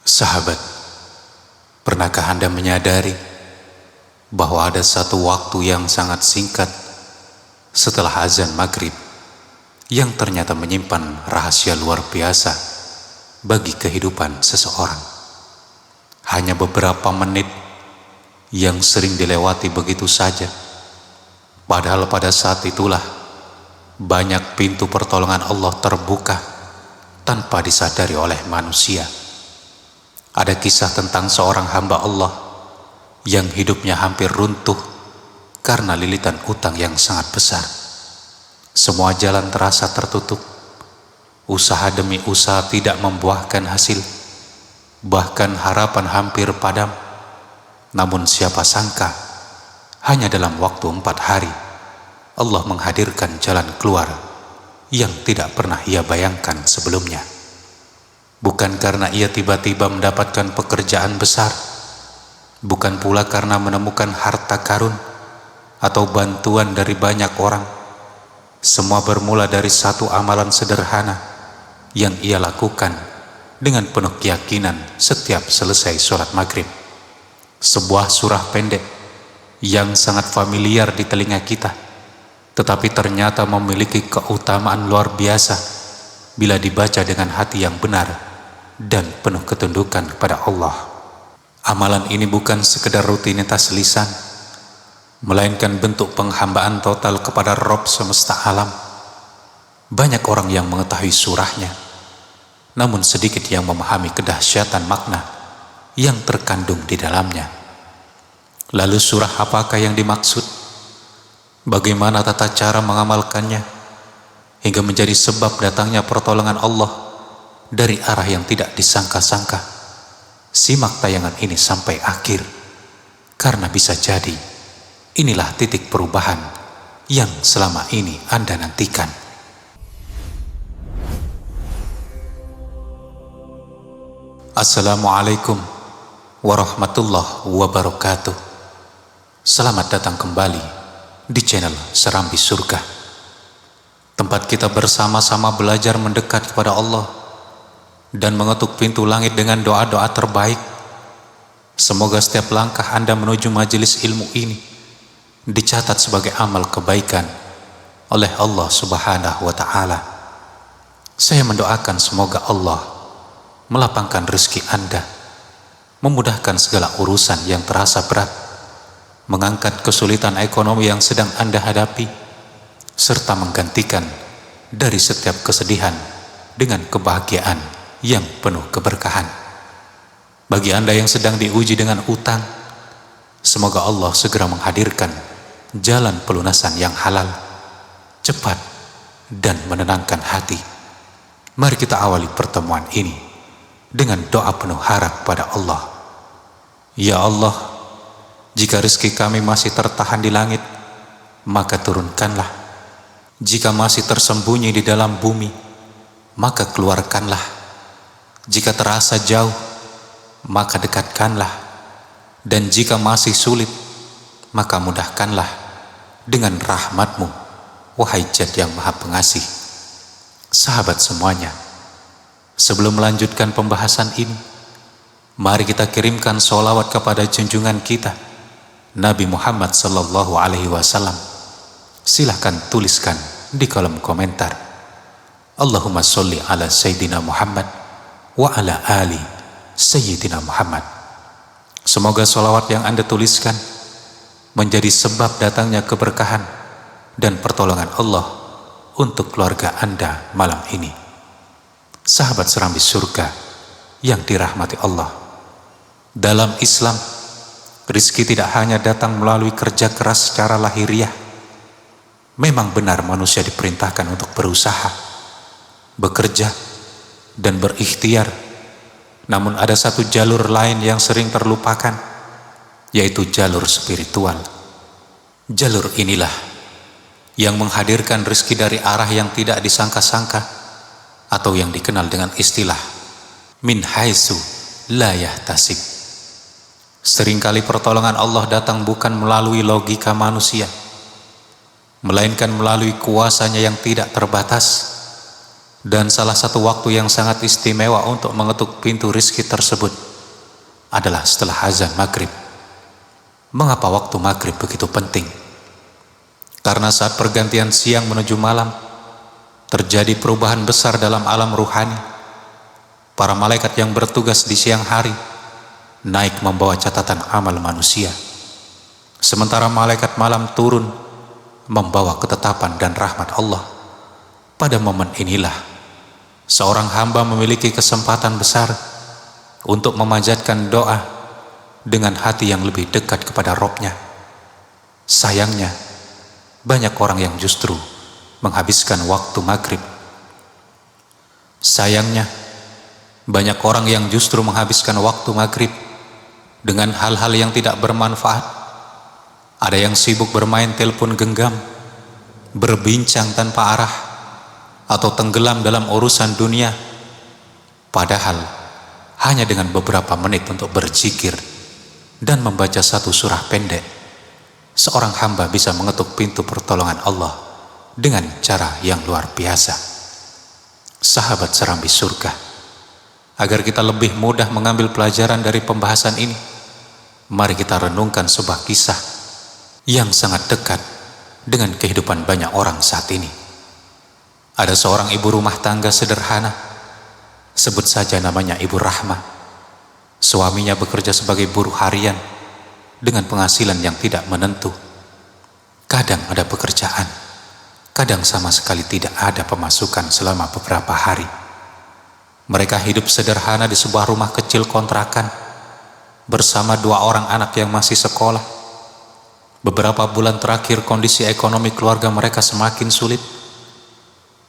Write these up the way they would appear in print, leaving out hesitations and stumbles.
Sahabat, pernahkah Anda menyadari bahwa ada satu waktu yang sangat singkat setelah azan maghrib yang ternyata menyimpan rahasia luar biasa bagi kehidupan seseorang? Hanya beberapa menit yang sering dilewati begitu saja, padahal pada saat itulah banyak pintu pertolongan Allah terbuka tanpa disadari oleh manusia. Ada kisah tentang seorang hamba Allah yang hidupnya hampir runtuh karena lilitan utang yang sangat besar. Semua jalan terasa tertutup, usaha demi usaha tidak membuahkan hasil, bahkan harapan hampir padam. Namun siapa sangka hanya dalam waktu 4 hari Allah menghadirkan jalan keluar yang tidak pernah ia bayangkan sebelumnya. Bukan karena ia tiba-tiba mendapatkan pekerjaan besar, bukan pula karena menemukan harta karun atau bantuan dari banyak orang. Semua bermula dari satu amalan sederhana yang ia lakukan dengan penuh keyakinan setiap selesai sholat maghrib. Sebuah surah pendek yang sangat familiar di telinga kita, tetapi ternyata memiliki keutamaan luar biasa bila dibaca dengan hati yang benar dan penuh ketundukan kepada Allah. Amalan ini bukan sekedar rutinitas lisan, melainkan bentuk penghambaan total kepada Rabb semesta alam. Banyak orang yang mengetahui surahnya, namun sedikit yang memahami kedahsyatan makna yang terkandung di dalamnya. Lalu surah apakah yang dimaksud? Bagaimana tata cara mengamalkannya hingga menjadi sebab datangnya pertolongan Allah dari arah yang tidak disangka-sangka? Simak tayangan ini sampai akhir, karena bisa jadi inilah titik perubahan yang selama ini Anda nantikan. Assalamualaikum warahmatullahi wabarakatuh. Selamat datang kembali di channel Serambi Surga, tempat kita bersama-sama belajar mendekat kepada Allah dan mengetuk pintu langit dengan doa-doa terbaik. Semoga setiap langkah Anda menuju majelis ilmu ini dicatat sebagai amal kebaikan oleh Allah Subhanahu wa Ta'ala. Saya mendoakan semoga Allah melapangkan rezeki Anda, memudahkan segala urusan yang terasa berat, mengangkat kesulitan ekonomi yang sedang Anda hadapi, serta menggantikan dari setiap kesedihan dengan kebahagiaan yang penuh keberkahan. Bagi Anda yang sedang diuji dengan utang, semoga Allah segera menghadirkan jalan pelunasan yang halal, cepat, dan menenangkan hati. Mari kita awali pertemuan ini dengan doa penuh harap pada Allah. Ya Allah, jika rezeki kami masih tertahan di langit, maka turunkanlah. Jika masih tersembunyi di dalam bumi, maka keluarkanlah. Jika terasa jauh, maka dekatkanlah. Dan jika masih sulit, maka mudahkanlah dengan rahmat-Mu, wahai Zat yang Maha Pengasih. Sahabat semuanya, sebelum melanjutkan pembahasan ini, mari kita kirimkan sholawat kepada junjungan kita Nabi Muhammad sallallahu alaihi wasallam. Silahkan tuliskan di kolom komentar, Allahumma sholli ala Sayyidina Muhammad wa ala ali Sayyidina Muhammad. Semoga sholawat yang Anda tuliskan menjadi sebab datangnya keberkahan dan pertolongan Allah untuk keluarga Anda malam ini. Sahabat Serambi Surga yang dirahmati Allah, dalam Islam, rezeki tidak hanya datang melalui kerja keras secara lahiriah. Memang benar manusia diperintahkan untuk berusaha, bekerja, dan berikhtiar. Namun ada satu jalur lain yang sering terlupakan, yaitu jalur spiritual. Jalur inilah yang menghadirkan rezeki dari arah yang tidak disangka-sangka, atau yang dikenal dengan istilah min haitsu la yahtasib. Seringkali pertolongan Allah datang bukan melalui logika manusia, melainkan melalui kuasanya yang tidak terbatas Dan salah satu waktu yang sangat istimewa untuk mengetuk pintu rizki tersebut adalah setelah azan maghrib. Mengapa waktu maghrib begitu penting? Karena saat pergantian siang menuju malam, terjadi perubahan besar dalam alam ruhani. Para malaikat yang bertugas di siang hari naik membawa catatan amal manusia, sementara malaikat malam turun membawa ketetapan dan rahmat Allah. Pada momen inilah seorang hamba memiliki kesempatan besar untuk memanjatkan doa dengan hati yang lebih dekat kepada Robnya. Sayangnya, banyak orang yang justru menghabiskan waktu maghrib. Sayangnya, banyak orang yang justru menghabiskan waktu maghrib dengan hal-hal yang tidak bermanfaat. Ada yang sibuk bermain telepon genggam, berbincang tanpa arah, atau tenggelam dalam urusan dunia. Padahal hanya dengan beberapa menit untuk berzikir dan membaca satu surah pendek, seorang hamba bisa mengetuk pintu pertolongan Allah dengan cara yang luar biasa. Sahabat Serambi Surga, agar kita lebih mudah mengambil pelajaran dari pembahasan ini, mari kita renungkan sebuah kisah yang sangat dekat dengan kehidupan banyak orang saat ini. Ada seorang ibu rumah tangga sederhana, sebut saja namanya Ibu Rahma. Suaminya bekerja sebagai buruh harian dengan penghasilan yang tidak menentu. Kadang ada pekerjaan, kadang sama sekali tidak ada pemasukan selama beberapa hari. Mereka hidup sederhana di sebuah rumah kecil kontrakan bersama 2 orang anak yang masih sekolah. Beberapa bulan terakhir kondisi ekonomi keluarga mereka semakin sulit.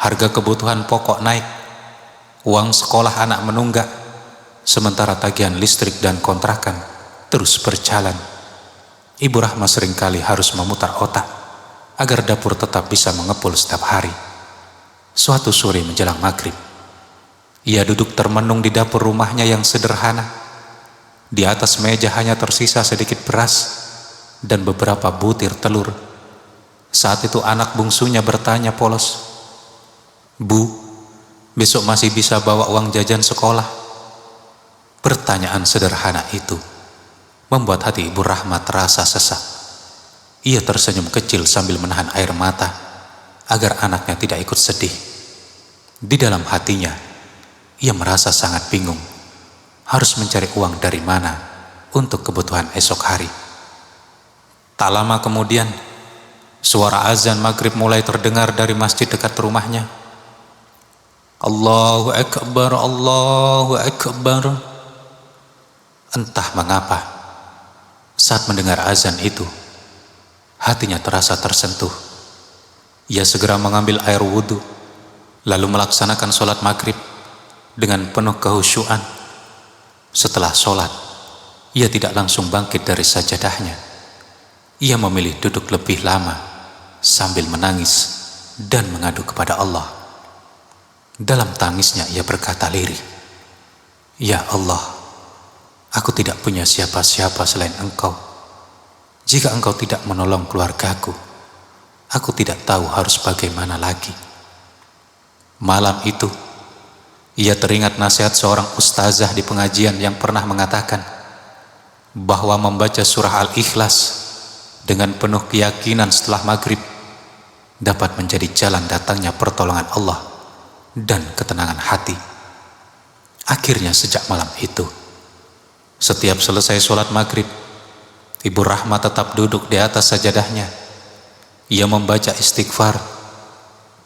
Harga kebutuhan pokok naik, uang sekolah anak menunggak, sementara tagihan listrik dan kontrakan terus berjalan. Ibu Rahma seringkali harus memutar otak agar dapur tetap bisa mengepul setiap hari. Suatu sore menjelang maghrib, ia duduk termenung di dapur rumahnya yang sederhana. Di atas meja hanya tersisa sedikit beras dan beberapa butir telur. Saat itu anak bungsunya bertanya polos, "Bu, besok masih bisa bawa uang jajan sekolah?" Pertanyaan sederhana itu membuat hati Ibu Rahma terasa sesak. Ia tersenyum kecil sambil menahan air mata agar anaknya tidak ikut sedih. Di dalam hatinya, ia merasa sangat bingung harus mencari uang dari mana untuk kebutuhan esok hari. Tak lama kemudian, suara azan maghrib mulai terdengar dari masjid dekat rumahnya. Allahu Akbar, Allahu Akbar. Entah mengapa, saat mendengar azan itu, hatinya terasa tersentuh. Ia segera mengambil air wudhu, lalu melaksanakan sholat maghrib dengan penuh kehusyuan. Setelah sholat, ia tidak langsung bangkit dari sajadahnya. Ia memilih duduk lebih lama sambil menangis dan mengadu kepada Allah. Dalam tangisnya ia berkata lirih, "Ya Allah, aku tidak punya siapa-siapa selain Engkau. Jika Engkau tidak menolong keluargaku, aku tidak tahu harus bagaimana lagi." Malam itu, ia teringat nasihat seorang ustazah di pengajian yang pernah mengatakan bahwa membaca surah Al-Ikhlas dengan penuh keyakinan setelah maghrib dapat menjadi jalan datangnya pertolongan Allah dan ketenangan hati. Akhirnya sejak malam itu, setiap selesai sholat maghrib, Ibu Rahma tetap duduk di atas sajadahnya. Ia membaca istighfar,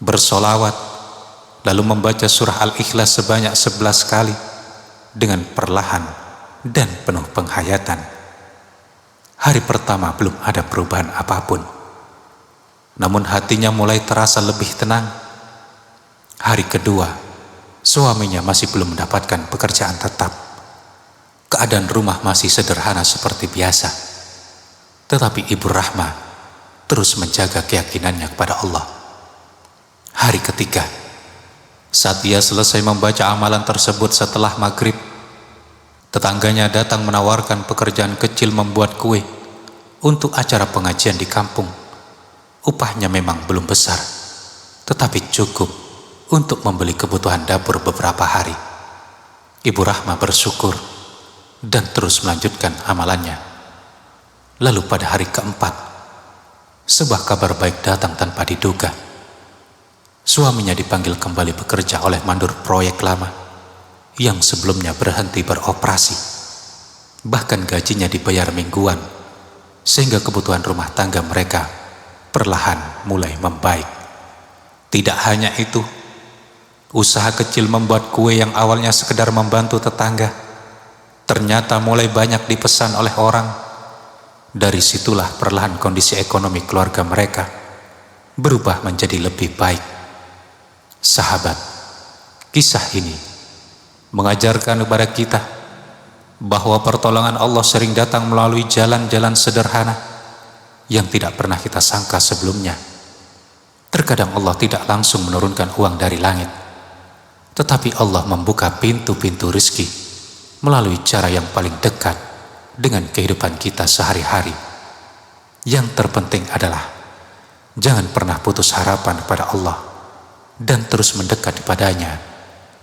bersolawat, lalu membaca surah Al-Ikhlas sebanyak 11 kali dengan perlahan dan penuh penghayatan. Hari pertama belum ada perubahan apapun, namun hatinya mulai terasa lebih tenang. Hari kedua, suaminya masih belum mendapatkan pekerjaan tetap. Keadaan rumah masih sederhana seperti biasa, tetapi Ibu Rahma terus menjaga keyakinannya kepada Allah. Hari ketiga, saat ia selesai membaca amalan tersebut setelah maghrib, tetangganya datang menawarkan pekerjaan kecil membuat kue untuk acara pengajian di kampung. Upahnya memang belum besar, tetapi cukup untuk membeli kebutuhan dapur beberapa hari. Ibu Rahma bersyukur dan terus melanjutkan amalannya. Lalu pada hari keempat, sebuah kabar baik datang tanpa diduga. Suaminya dipanggil kembali bekerja oleh mandor proyek lama yang sebelumnya berhenti beroperasi. Bahkan gajinya dibayar mingguan, sehingga kebutuhan rumah tangga mereka perlahan mulai membaik. Tidak hanya itu, usaha kecil membuat kue yang awalnya sekedar membantu tetangga, ternyata mulai banyak dipesan oleh orang. Dari situlah perlahan kondisi ekonomi keluarga mereka berubah menjadi lebih baik. Sahabat, kisah ini mengajarkan kepada kita bahwa pertolongan Allah sering datang melalui jalan-jalan sederhana yang tidak pernah kita sangka sebelumnya. Terkadang Allah tidak langsung menurunkan uang dari langit, tetapi Allah membuka pintu-pintu rezeki melalui cara yang paling dekat dengan kehidupan kita sehari-hari. Yang terpenting adalah jangan pernah putus harapan kepada Allah dan terus mendekat kepadanya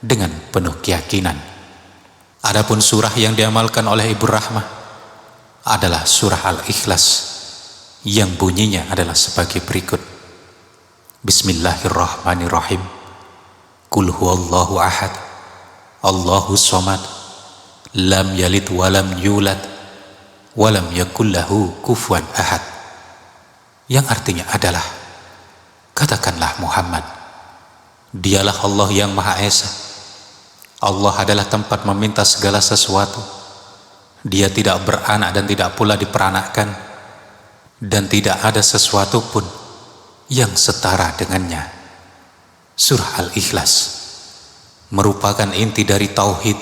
dengan penuh keyakinan. Adapun surah yang diamalkan oleh Ibu Rahmah adalah surah Al-Ikhlas yang bunyinya adalah sebagai berikut. Bismillahirrahmanirrahim. Qul huwallahu ahad, Allahus somad, lam yalid walam yulad, walam yakullahu kufuwan ahad. Yang artinya adalah, katakanlah Muhammad, dialah Allah yang Maha Esa. Allah adalah tempat meminta segala sesuatu. Dia tidak beranak dan tidak pula diperanakkan, dan tidak ada sesuatu pun yang setara dengannya. Surah Al-Ikhlas merupakan inti dari tauhid.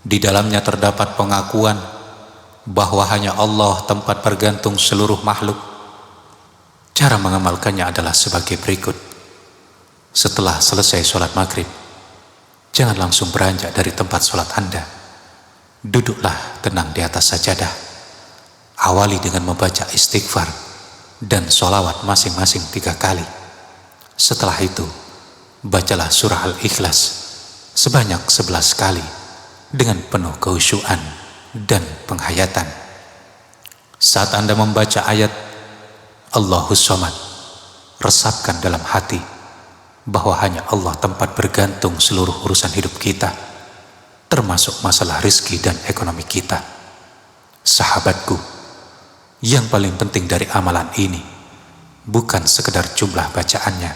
Di dalamnya terdapat pengakuan bahwa hanya Allah tempat bergantung seluruh makhluk. Cara mengamalkannya adalah sebagai berikut. Setelah selesai sholat maghrib, jangan langsung beranjak dari tempat sholat Anda. Duduklah tenang di atas sajadah. Awali dengan membaca istighfar dan sholawat masing-masing 3 kali. Setelah itu, bacalah surah Al-Ikhlas sebanyak 11 kali dengan penuh kekhusyuan dan penghayatan. Saat Anda membaca ayat Allahus somad, resapkan dalam hati bahwa hanya Allah tempat bergantung seluruh urusan hidup kita, termasuk masalah rezeki dan ekonomi kita. Sahabatku, yang paling penting dari amalan ini bukan sekedar jumlah bacaannya,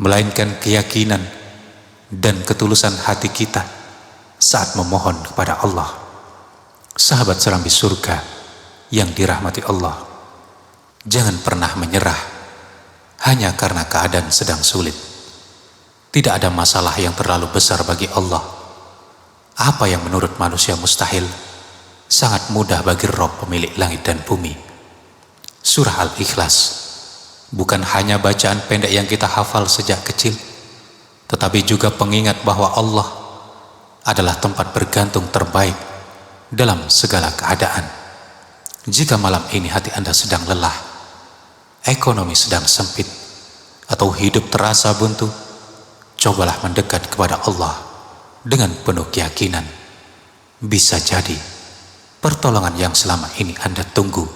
melainkan keyakinan dan ketulusan hati kita saat memohon kepada Allah. Sahabat serambi surga yang dirahmati Allah, jangan pernah menyerah hanya karena keadaan sedang sulit. Tidak ada masalah yang terlalu besar bagi Allah. Apa yang menurut manusia mustahil, sangat mudah bagi Rabb pemilik langit dan bumi. Surah Al-Ikhlas bukan hanya bacaan pendek yang kita hafal sejak kecil, tetapi juga pengingat bahwa Allah adalah tempat bergantung terbaik dalam segala keadaan. Jika malam ini hati Anda sedang lelah, ekonomi sedang sempit, atau hidup terasa buntu, cobalah mendekat kepada Allah dengan penuh keyakinan. Bisa jadi pertolongan yang selama ini Anda tunggu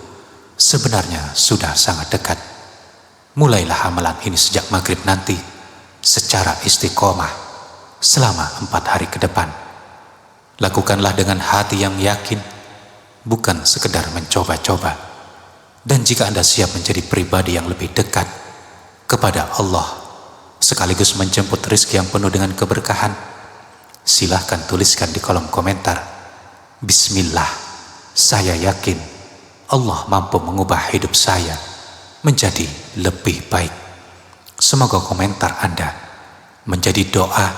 sebenarnya sudah sangat dekat. Mulailah amalan ini sejak maghrib nanti secara istiqomah selama 4 hari ke depan. Lakukanlah dengan hati yang yakin, bukan sekedar mencoba-coba. Dan jika Anda siap menjadi pribadi yang lebih dekat kepada Allah, sekaligus menjemput rezeki yang penuh dengan keberkahan, silahkan tuliskan di kolom komentar, Bismillah, saya yakin Allah mampu mengubah hidup saya menjadi lebih baik. Semoga komentar Anda menjadi doa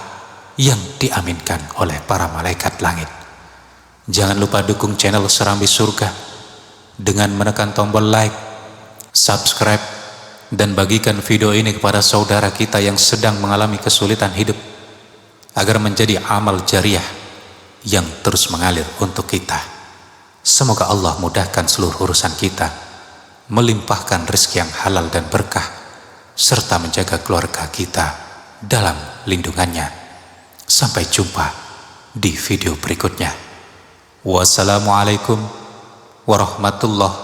yang diaminkan oleh para malaikat langit. Jangan lupa dukung channel Serambi Surga dengan menekan tombol like, subscribe, dan bagikan video ini kepada saudara kita yang sedang mengalami kesulitan hidup, agar menjadi amal jariah yang terus mengalir untuk kita. Semoga Allah mudahkan seluruh urusan kita, melimpahkan rezeki yang halal dan berkah, serta menjaga keluarga kita dalam lindungannya. Sampai jumpa di video berikutnya. Wassalamualaikum warahmatullahi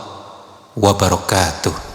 wabarakatuh.